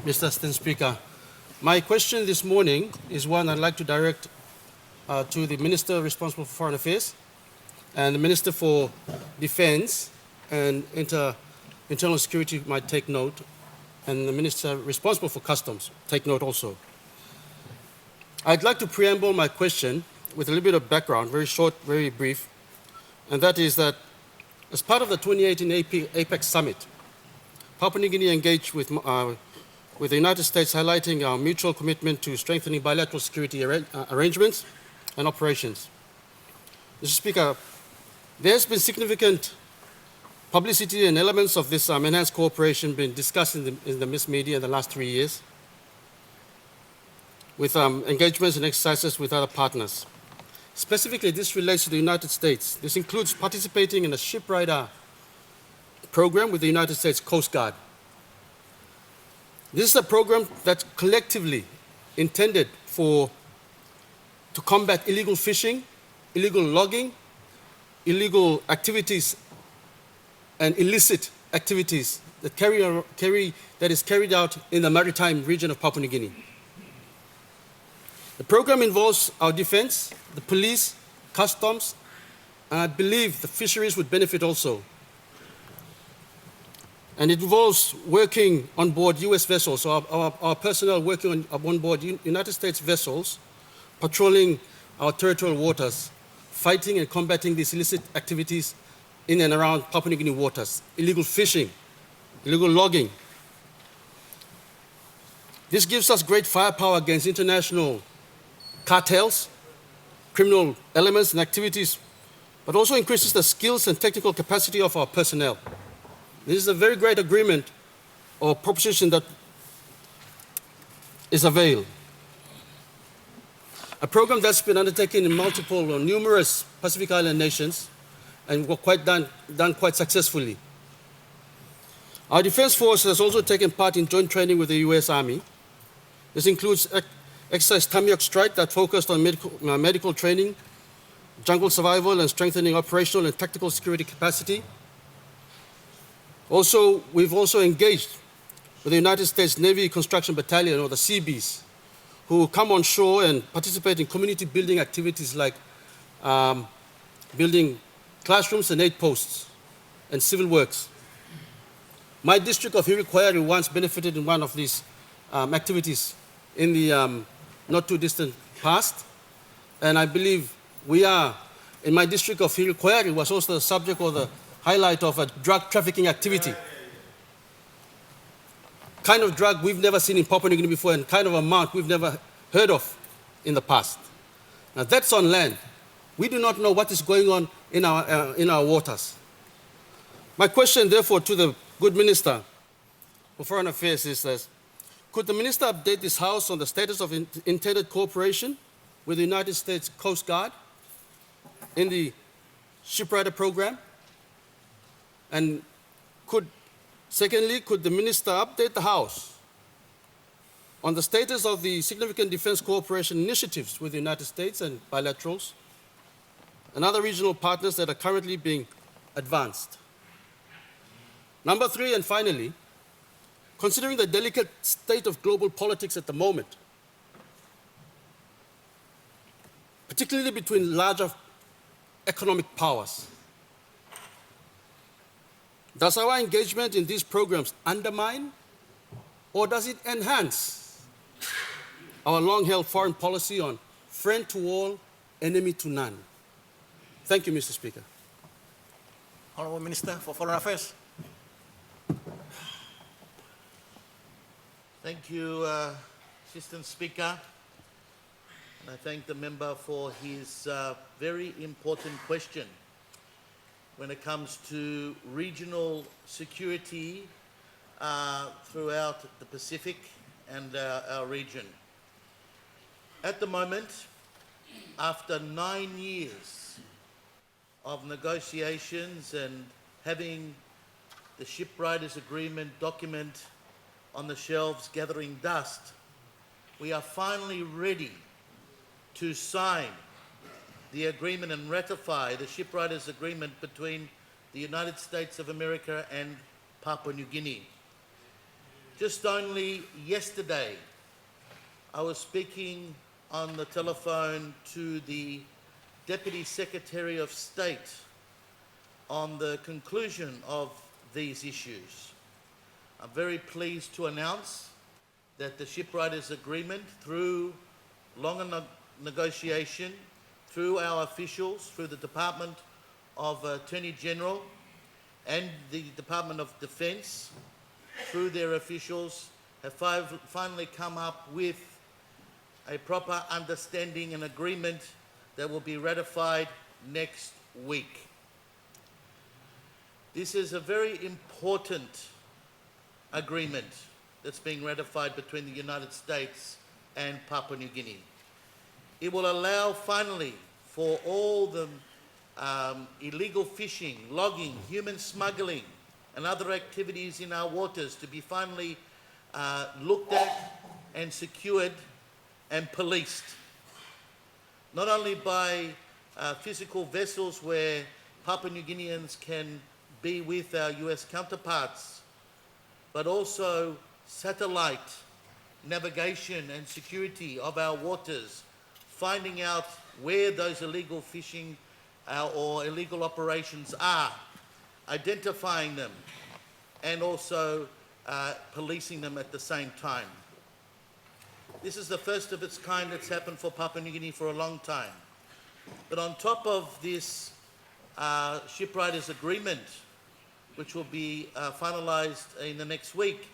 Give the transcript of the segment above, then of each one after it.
Mr. Assistant Speaker. My question this morning is one I'd like to direct to the Minister responsible for Foreign Affairs and the Minister for Defense and Internal Security might take note, and the Minister responsible for Customs take note also. I'd like to preamble my question with a little bit of background, very short, very brief, and that is that as part of the 2018 APEC Summit, Papua New Guinea engaged with the United States, highlighting our mutual commitment to strengthening bilateral security arrangements and operations. Mr. Speaker, there has been significant publicity and elements of this enhanced cooperation been discussed in the mass media in the last 3 years, with engagements and exercises with other partners. Specifically, this relates to the United States. This includes participating in a shipwrighter program with the United States Coast Guard. This is a program that's collectively intended to combat illegal fishing, illegal logging, illegal activities, and illicit activities that is carried out in the maritime region of Papua New Guinea. The program involves our defense, the police, customs, and I believe the fisheries would benefit also. And it involves working on board US vessels, so our personnel working on board United States vessels, patrolling our territorial waters, fighting and combating these illicit activities in and around Papua New Guinea waters, illegal fishing, illegal logging. This gives us great firepower against international cartels, criminal elements and activities, but also increases the skills and technical capacity of our personnel. This is a very great agreement or proposition that is availed. A program that's been undertaken in multiple or numerous Pacific Island nations and done quite successfully. Our Defense Force has also taken part in joint training with the US Army. This includes exercise Tamiyok Strike that focused on medical training, jungle survival, and strengthening operational and tactical security capacity. Also, we've also engaged with the United States Navy Construction Battalion, or the Seabees, who come on shore and participate in community building activities like building classrooms and aid posts and civil works. My district of Hiri-Koiari once benefited in one of these activities in the not too distant past, and I believe we are, in my district of Hiri-Koiari was also the subject or the highlight of a drug trafficking activity. Kind of drug we've never seen in Papua New Guinea before and kind of amount we've never heard of in the past. Now that's on land. We do not know what is going on in our waters. My question therefore to the good Minister for Foreign Affairs is this: could the Minister update this House on the status of intended cooperation with the United States Coast Guard in the shipwrighter program? And secondly, could the Minister update the House on the status of the significant defense cooperation initiatives with the United States and bilaterals and other regional partners that are currently being advanced? Number three, and finally, considering the delicate state of global politics at the moment, particularly between larger economic powers, does our engagement in these programs undermine or does it enhance our long-held foreign policy on friend to all, enemy to none? Thank you, Mr. Speaker. Honourable Minister for Foreign Affairs. Thank you, Assistant Speaker. And I thank the member for his very important question when it comes to regional security throughout the Pacific and our region. At the moment, after 9 years of negotiations and having the shipwrighter's agreement document on the shelves gathering dust, we are finally ready to sign the agreement and ratify the shipwrighter's agreement between the United States of America and Papua New Guinea. Just only yesterday, I was speaking on the telephone to the Deputy Secretary of State on the conclusion of these issues. I'm very pleased to announce that the Shipwriters Agreement, through longer negotiation, through our officials, through the Department of Attorney General and the Department of Defence, through their officials, have finally come up with a proper understanding and agreement that will be ratified next week. This is a very important agreement that's being ratified between the United States and Papua New Guinea. It will allow finally for all the illegal fishing, logging, human smuggling and other activities in our waters to be finally looked at and secured and policed. Not only by physical vessels where Papua New Guineans can be with our US counterparts, but also satellite navigation and security of our waters, finding out where those illegal fishing or illegal operations are, identifying them, and also policing them at the same time. This is the first of its kind that's happened for Papua New Guinea for a long time. But on top of this Shipwriters Agreement, which will be finalised in the next week,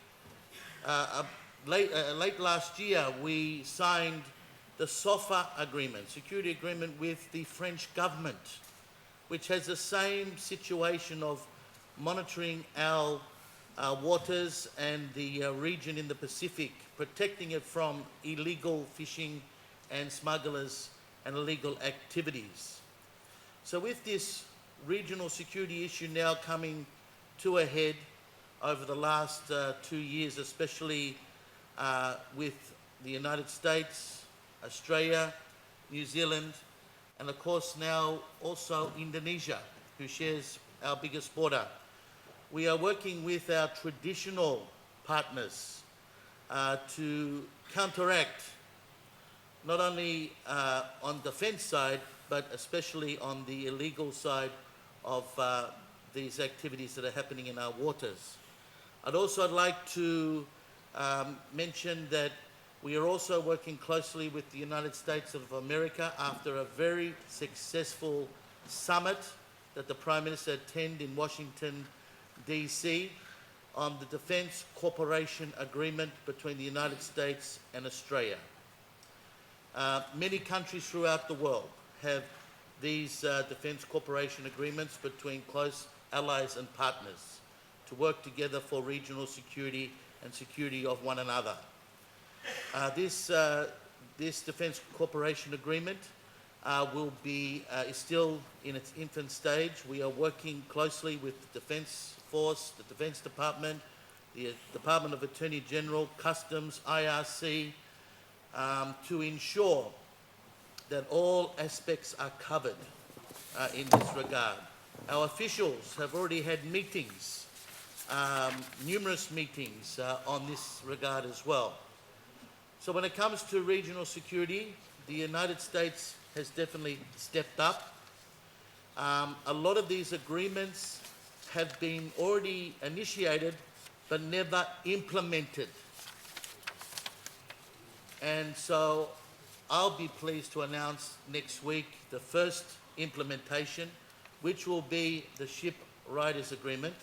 late last year we signed the SOFA agreement, security agreement with the French government, which has the same situation of monitoring our waters and the region in the Pacific, protecting it from illegal fishing and smugglers and illegal activities. So with this regional security issue now coming to a head over the last 2 years, especially with the United States, Australia, New Zealand, and of course now also Indonesia, who shares our biggest border. We are working with our traditional partners to counteract not only on the defence side, but especially on the illegal side of these activities that are happening in our waters. I'd also like to mention that we are also working closely with the United States of America after a very successful summit that the Prime Minister attended in Washington, DC, on the Defence Cooperation Agreement between the United States and Australia. Many countries throughout the world have these defence cooperation agreements between close allies and partners to work together for regional security and security of one another. This defence cooperation agreement is still in its infant stage. We are working closely with the Defence Force, the Defence Department, the Department of Attorney General, Customs, IRC, to ensure that all aspects are covered in this regard. Our officials have already had meetings, numerous meetings on this regard as well. So when it comes to regional security, the United States has definitely stepped up. A lot of these agreements have been already initiated but never implemented. And so I'll be pleased to announce next week the first implementation, which will be the Shipwriters Agreement.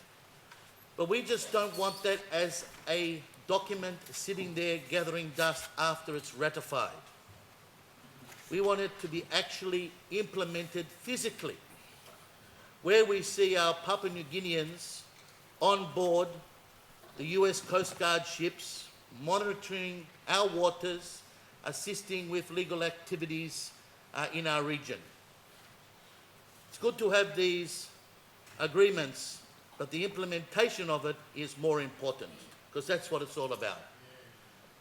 But we just don't want that as a document sitting there gathering dust after it's ratified. We want it to be actually implemented physically, where we see our Papua New Guineans on board the US Coast Guard ships, monitoring our waters, assisting with legal activities in our region. It's good to have these agreements, but the implementation of it is more important, because that's what it's all about.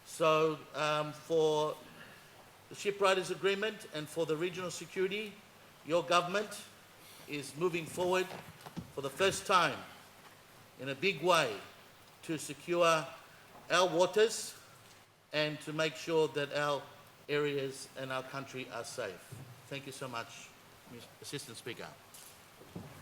So for the Shipwriters Agreement and for the regional security, your government is moving forward for the first time in a big way to secure our waters and to make sure that our areas and our country are safe. Thank you so much, Assistant Speaker.